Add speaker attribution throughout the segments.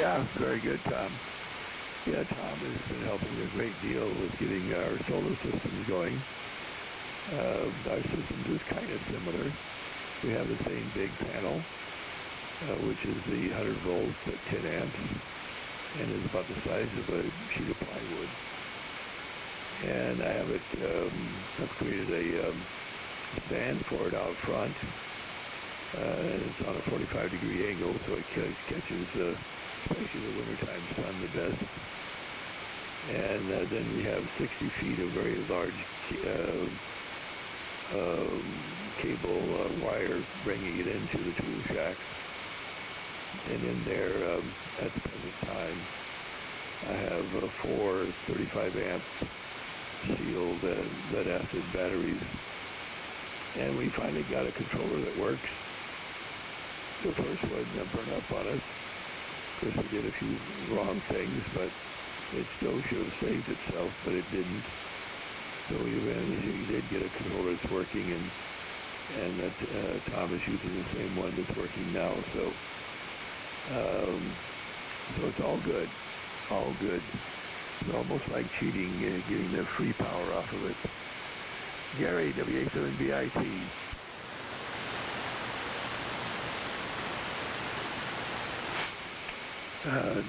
Speaker 1: Yeah, very good, Tom. Yeah, Tom has been helping a great deal with getting our solar systems going. Our systems is kind of similar. We have the same big panel, which is the 100 volts at 10 amps, and is about the size of a sheet of plywood. And I have it, I've created a stand for it out front. It's on a 45-degree angle, so it catches, especially the wintertime sun, the best. And then we have 60 feet of very large cable wire bringing it into the tool shack. And in there, at the present time, I have 4 35-amp sealed lead-acid batteries. And we finally got a controller that works. The first one burned up on us. Of course, we did a few wrong things, but it still should have saved itself, but it didn't. So we eventually did get a controller that's working, and that Tom is using the same one that's working now. So it's all good, all good. It's almost like cheating, getting the free power off of it. Gary, WA7BIT.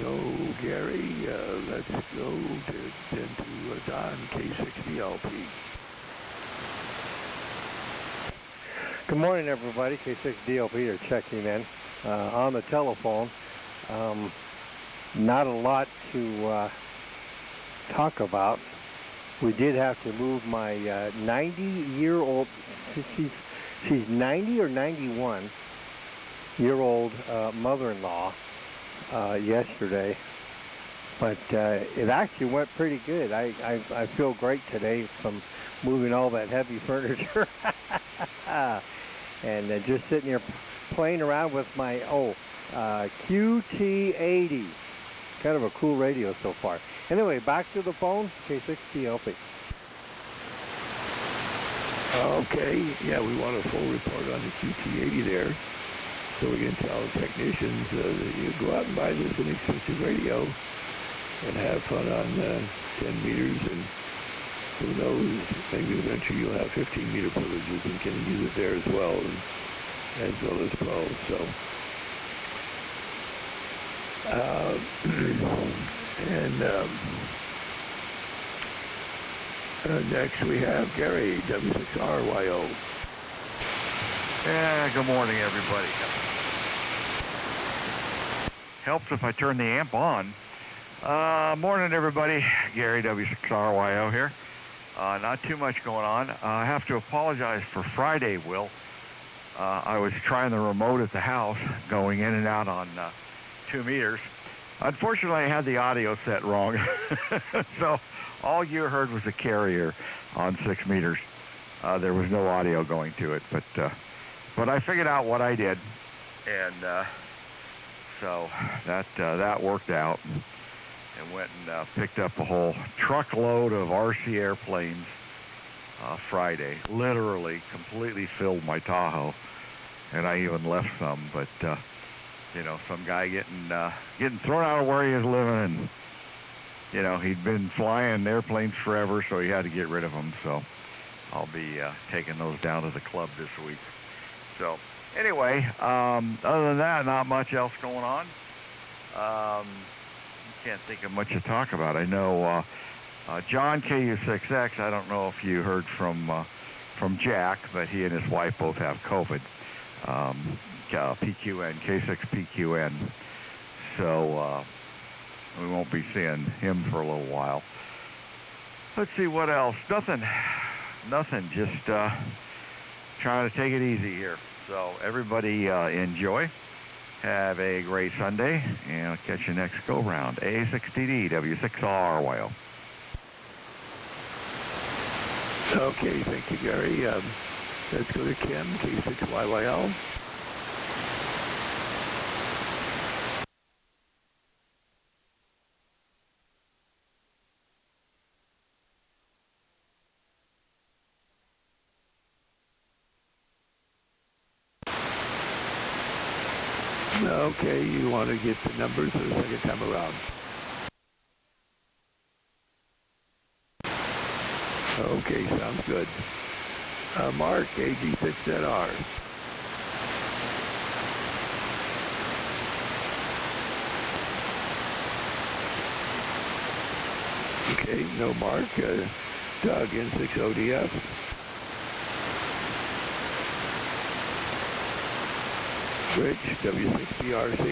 Speaker 1: No, Gary. Let's go to Don, K6DLP.
Speaker 2: Good morning, everybody. K6DLP are checking in on the telephone. Not a lot to talk about. We did have to move my 90-year-old. She's 90 or 91-year-old mother-in-law. Yesterday, but it actually went pretty good. I feel great today from moving all that heavy furniture and just sitting here playing around with my QT80. Kind of a cool radio so far. Anyway, back to the phone, K6TLP.
Speaker 1: Okay, yeah, we want a full report on the QT80 there. So we can tell technicians that you go out and buy this inexpensive radio and have fun on 10 meters, and who knows, maybe eventually you'll have 15-meter privileges and can use it there as well as 12. So, next we have Gary, W6RYO.
Speaker 3: Yeah, good morning, everybody. Helps if I turn the amp on. Morning, everybody. Gary, W6RYO here. Not too much going on. I have to apologize for Friday, Will. I was trying the remote at the house, going in and out on 2 meters. Unfortunately, I had the audio set wrong. So all you heard was a carrier on 6 meters. There was no audio going to it, but I figured out what I did, and so that worked out, and went and picked up a whole truckload of RC airplanes Friday. Literally, completely filled my Tahoe, and I even left some. But some guy getting thrown out of where he was living, and he'd been flying airplanes forever, so he had to get rid of them. So I'll be taking those down to the club this week. So anyway, other than that, not much else going on. Can't think of much to talk about. I know John KU6X, I don't know if you heard from Jack, but he and his wife both have COVID, PQN, K6PQN. So we won't be seeing him for a little while. Let's see what else. Nothing, just trying to take it easy here. So everybody enjoy. Have a great Sunday, and I'll catch you next go-round. A6TD, W6RYO.
Speaker 1: Okay, thank you, Gary. Let's go to Kim, K6YYL. Okay, you want to get the numbers for the second time around. Okay, sounds good. Mark, AG6ZR. Okay, no Mark. Doug, N6ODF. Rich, W6BRC.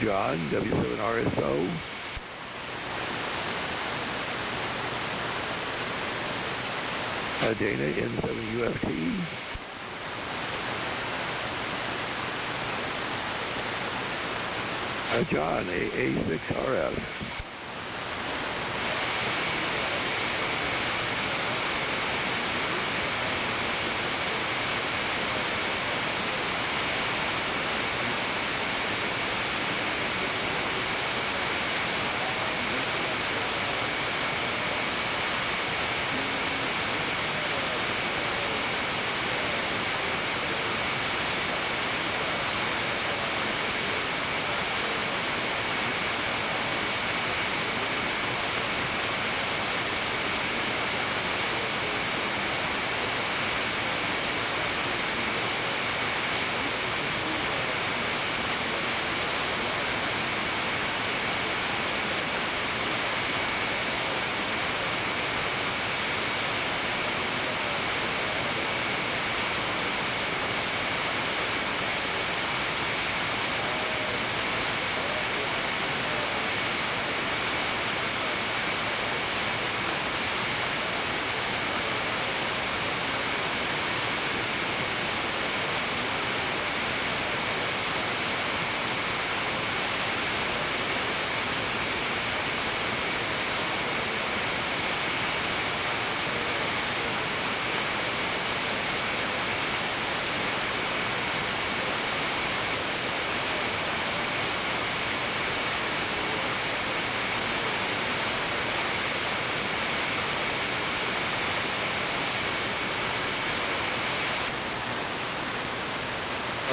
Speaker 1: John, W7RSO. Dana, N7UFT. John, A6RF.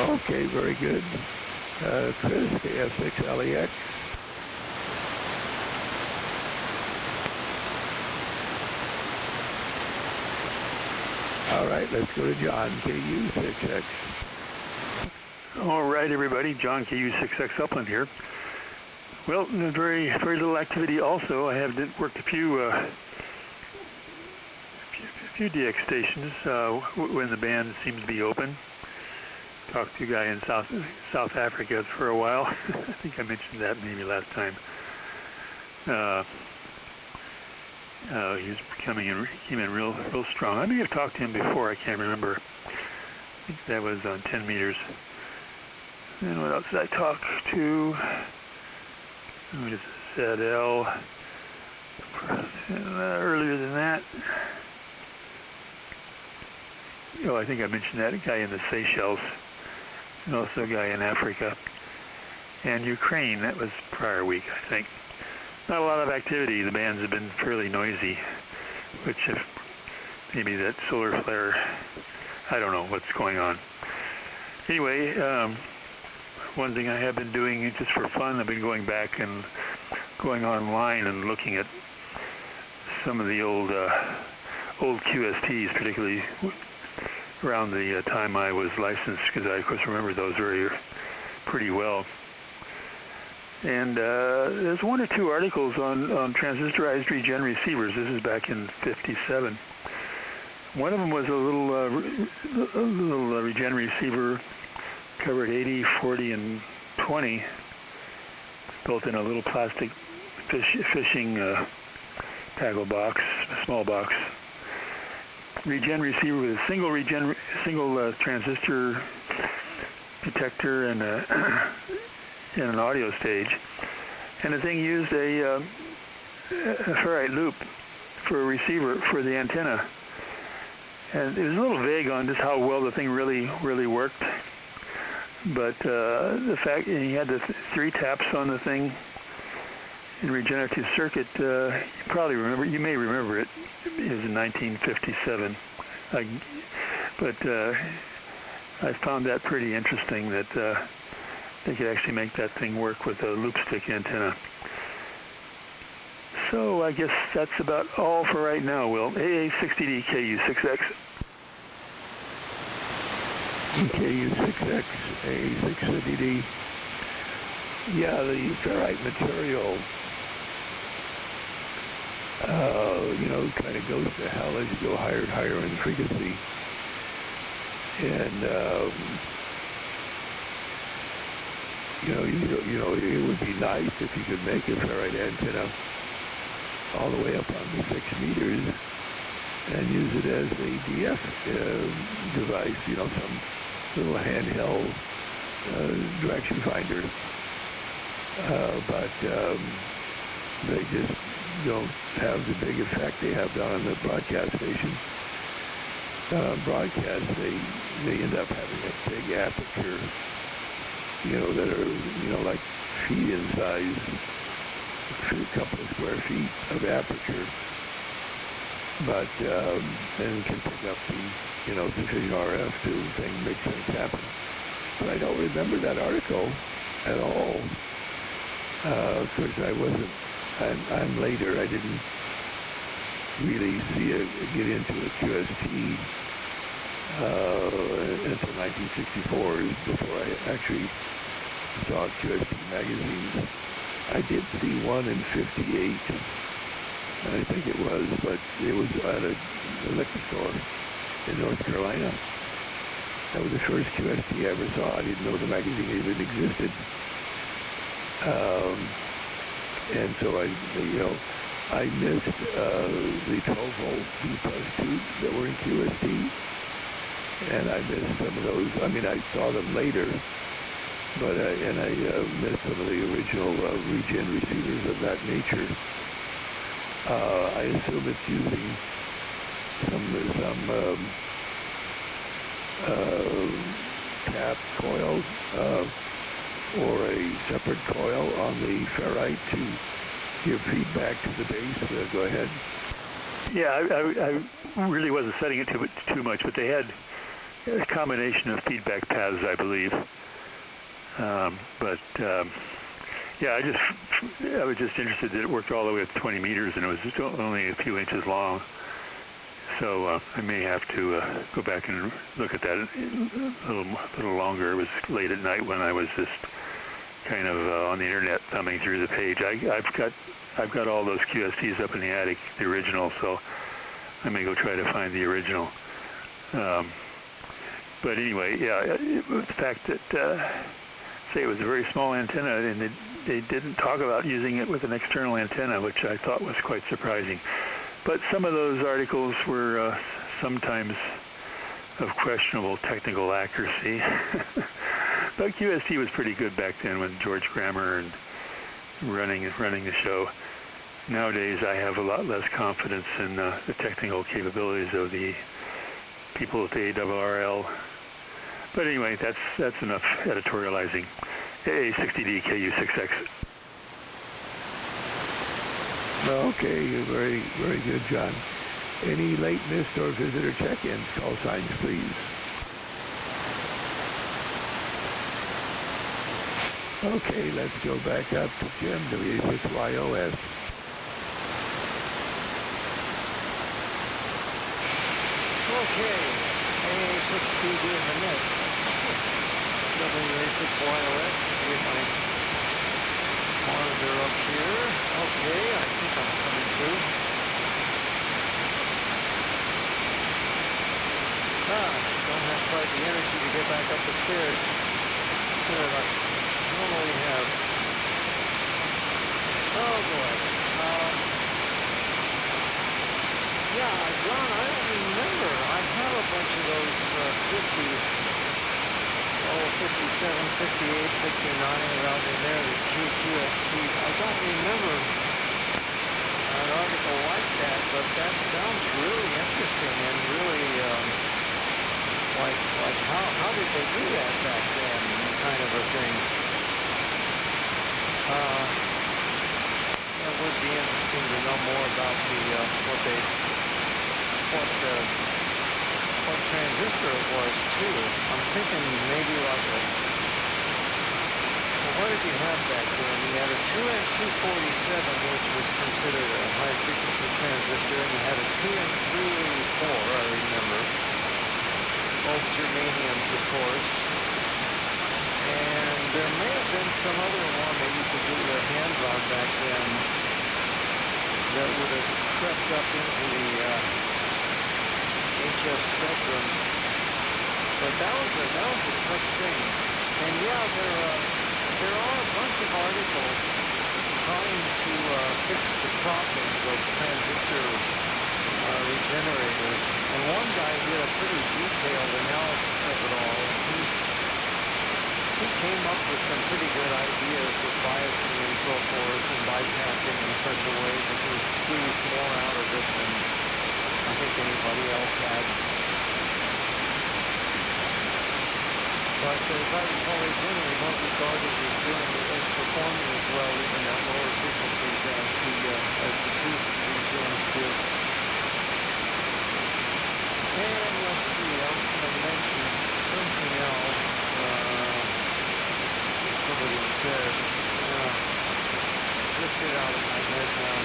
Speaker 1: Okay, very good. Chris, KF6LEX. All right, let's go to John, KU6X.
Speaker 4: All right, everybody. John, KU6X Upland here. Well, very little activity also. I have worked a few DX stations when the band seems to be open. Talked to a guy in South Africa for a while. I think I mentioned that maybe last time. He's came in real strong. I may have talked to him before. I can't remember. I think that was on 10 meters. And what else did I talk to? I just said L. Earlier than that. I think I mentioned that, a guy in the Seychelles. And also a guy in Africa and Ukraine. That was prior week, I think. Not a lot of activity. The bands have been fairly noisy, which if maybe that solar flare, I don't know what's going on. Anyway, one thing I have been doing just for fun, I've been going back and going online and looking at some of the old QSTs, particularly around the time I was licensed, because I, of course, remember those pretty well. And there's one or two articles on transistorized regen receivers. This is back in '57. One of them was a little regen receiver, covered 80, 40, and 20, built in a little plastic fishing tackle box, a small box. Regen receiver with a single transistor detector and an audio stage, and the thing used a ferrite loop for a receiver for the antenna. And it was a little vague on just how well the thing really worked, but the fact he had the 3 taps on the thing in regenerative circuit, you may remember it. It was in 1957. But I found that pretty interesting that they could actually make that thing work with a loop stick antenna. So I guess that's about all for right now, Will. AA60D KU6X.
Speaker 1: KU6X, AA650D. Yeah, the ferrite material, kind of goes to hell as you go higher and higher in frequency. And, it would be nice if you could make a ferrite antenna all the way up on the 6 meters and use it as a DF device, some little handheld direction finder. But they just don't have the big effect they have down on the broadcast station. Broadcast, they end up having a big aperture, that are, like feet in size, a couple of square feet of aperture, but then can pick up the, sufficient RF to make things happen. But I don't remember that article at all. Of course, I'm later. I didn't really get into a QST until 1964, before I actually saw QST magazines. I did see one in 58, I think it was, but it was at a liquor store in North Carolina. That was the first QST I ever saw. I didn't know the magazine even existed. And so I missed the 12-volt B-plus tubes that were in QST, and I missed some of those. I mean, I saw them later, but I missed some of the original regen receivers of that nature. I assume it's using some tap coil or a separate coil on the ferrite to give feedback to the base. Go ahead.
Speaker 4: Yeah, I really wasn't setting it too much, but they had a combination of feedback paths, I believe. Yeah, I was just interested that it worked all the way up to 20 meters, and it was just only a few inches long. So I may have to go back and look at that a little longer. It was late at night when I was just kind of on the internet thumbing through the page. I've got all those QSTs up in the attic, the original, so I may go try to find the original. But anyway, yeah, the fact that say it was a very small antenna, and they didn't talk about using it with an external antenna, which I thought was quite surprising. But some of those articles were sometimes of questionable technical accuracy. But QST was pretty good back then with George Grammer and running the show. Nowadays, I have a lot less confidence in the technical capabilities of the people at the ARRL. But anyway, that's enough editorializing. AA60D KU6X.
Speaker 1: Okay, very, very good, John. Any late missed or visitor check-ins, call signs, please. Okay, let's go back up to Jim, W6YOS.
Speaker 2: Okay, AA6PD in the mix. W6YOS, get my monitor up here. Okay, I think I'm coming through. Don't have quite the energy to get back up the stairs that I normally have. Oh boy. Yeah, John, I don't remember. I have a bunch of those 57, 58, 59 around in there, the QST. I don't remember an article like that, but that sounds really interesting and really like how did they do that back then, kind of a thing. It would be interesting to know more about the what what transistor it was, too. I'm thinking maybe like a... Well, what did you have back then? You had a 2N247, which was considered a high-frequency transistor, and you had a 2N384, I remember. Both germaniums, of course. And there may have been some other one that you could get your hands on back then that would have crept up into the HF spectrum. But that was a tough thing. And yeah, there are a bunch of articles trying to fix the problems of transistor regenerators. And one guy did a pretty detailed analysis of it all. And he came up with some pretty good ideas with biasing and so forth and bypassing in such a way that he squeezed more out of it than I think anybody else had. But as I recall, he generally not regarded as performing as well even at lower frequencies as the boost regens did. And let's see, I was going to mention something else. Somebody said, just get out of my head now.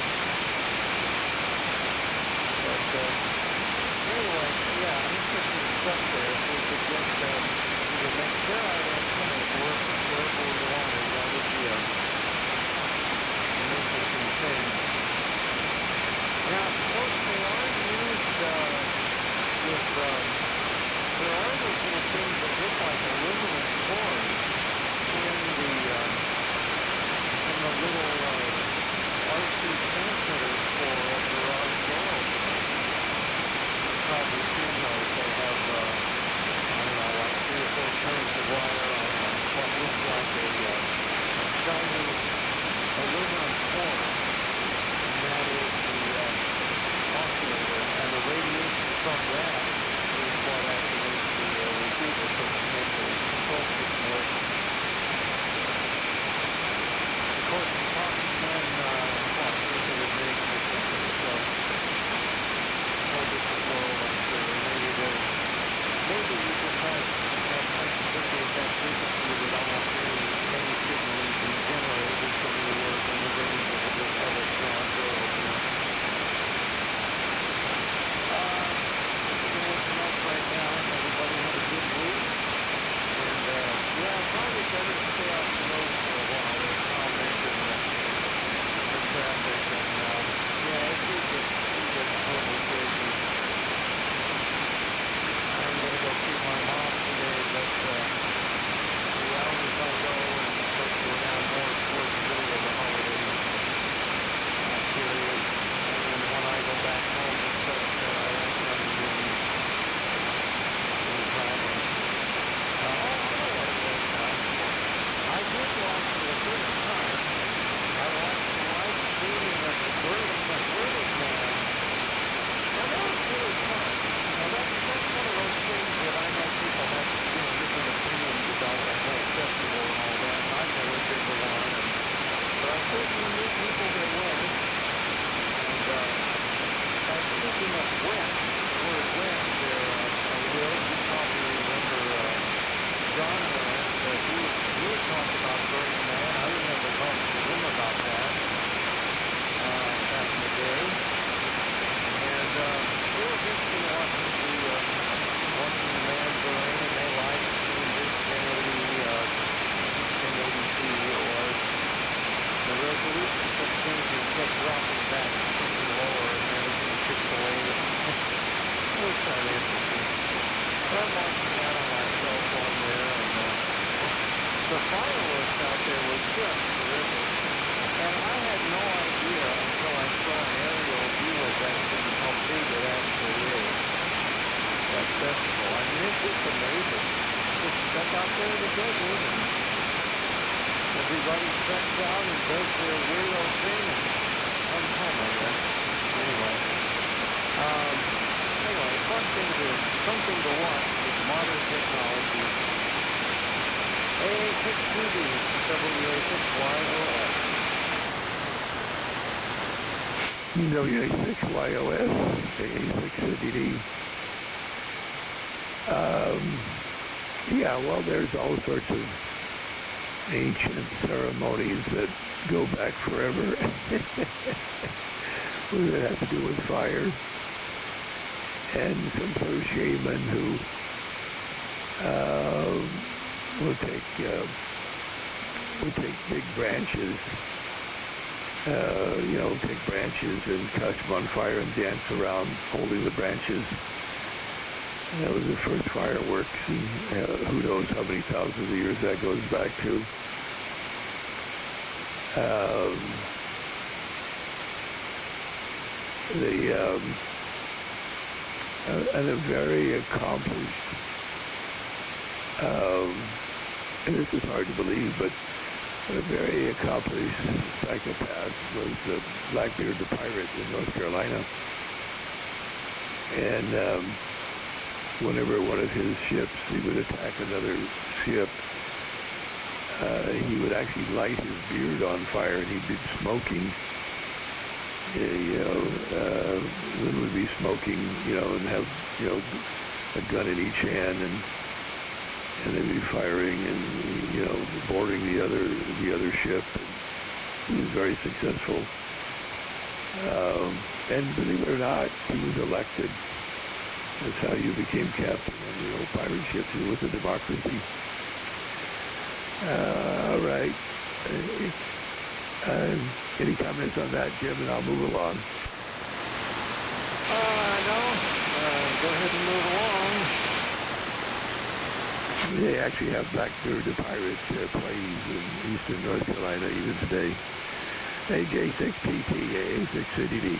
Speaker 2: But anyway, yeah, interesting stuff there. If we could just either make steroid antennas work wherever we wanted, that would be an interesting thing. Now, of course, they are used with, there are those little things that look like aluminum cores in the little RC transmitters for garage door openers. You've probably seen those. They have, I don't know, like 3 or 4 turns of wire on what looks like a shiny aluminum core, and that is the oscillator, and the radiation from that is what activates the receiver so to make the control system work. Of course, the talking men, usually would make the system, so a whole different world, I'm sure. Maybe you just have sensitivity at that frequency that almost any signal you can generate is going to work in the range of a garage door opener. Working up right now. Everybody have a good week. And yeah, probably better to stay off the road for a while. I'll mention the traffic, and yeah, it do get totally crazy. I'm gonna go see my mom today, but the hours I go, and of course we're now more towards the middle of the holiday period, and then when I go back home and such, I won't run into any problems. I did watch for the first time. I watched the live streaming of the Burning Man. Now that was really fun. Now that's one of those things that I know people have, different opinions about that whole festival and all that. And I've never been to one, but I certainly knew people that went. And speaking of wet, the word wet there, Will, you probably remember John went, but he had talked about Burning Man. I remember talking to him about that back in the day. And it was interesting watching the man burn, and they live streamed it, 1080p it was. The resolution kept changing, kept dropping back to something lower, and everything pixelated. It was kind of interesting. But I'm watching that on my cell phone there, and the fireworks out there were just terrific. And I had no idea until I saw an aerial view of that thing how big it actually is. That festival. I mean, it's just amazing. Just step out there in the desert, and everybody steps out and does their weirdo thing, and comes home, I guess. Anyway, something to watch with modern technology. AA6TD, WA6YOS.
Speaker 1: WA6YOS, AA6TD. Yeah, well, there's all sorts of ancient ceremonies that go back forever. That have to do with fire. And some sort of shaman who will take big branches, take branches and catch them on fire and dance around holding the branches. And that was the first fireworks, and who knows how many thousands of years that goes back to. And a very accomplished, and this is hard to believe, but a very accomplished psychopath was Blackbeard the pirate in North Carolina. And whenever one of his ships, he would attack another ship, he would actually light his beard on fire, and he'd be smoking. Then would be smoking, and have, a gun in each hand, and they'd be firing and, boarding the other ship. And he was very successful. And believe it or not, he was elected. That's how you became captain on the old pirate ships. It was a democracy. All right. Any comments on that, Jim, and I'll move along.
Speaker 2: No. Go ahead and move along.
Speaker 1: They actually have Blackbeard the pirate plays in eastern North Carolina even today. AJ6PT, A6CDD.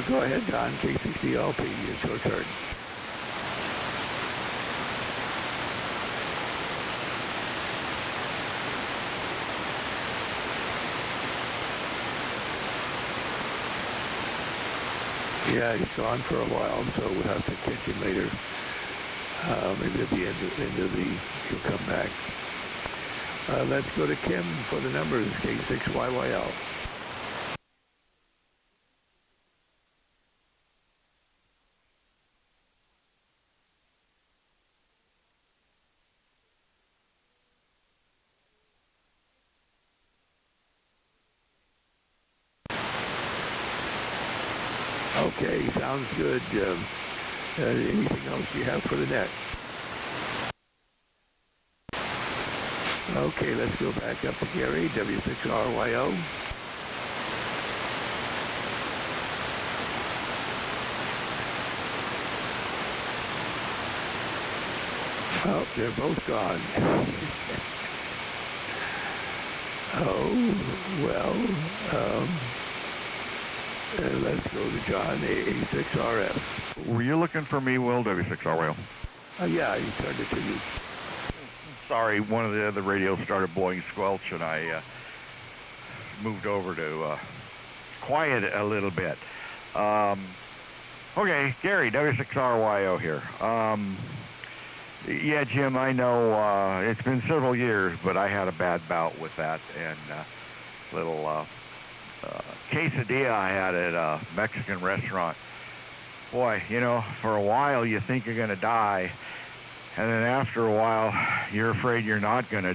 Speaker 1: Go ahead, Don. K60LP, it's your turn. Yeah, he's gone for a while, so we'll have to catch him later. Maybe at the end of the, he'll come back. Let's go to Kim for the numbers, K6YYL. Okay, sounds good. Anything else you have for the net? Okay, let's go back up to Gary, W6RYO. Oh, they're both gone. Oh, well, let's go to John, A6RF.
Speaker 3: Were you looking for me, Will, W6RYO?
Speaker 1: Yeah, he turned it to you.
Speaker 3: Sorry, one of the radios started blowing squelch, and I moved over to quiet a little bit. Okay, Gary, W6RYO here. Yeah, Jim, I know it's been several years, but I had a bad bout with that, and little quesadilla I had at a Mexican restaurant. Boy, you know, for a while you think you're going to die, and then after a while you're afraid you're not going to die.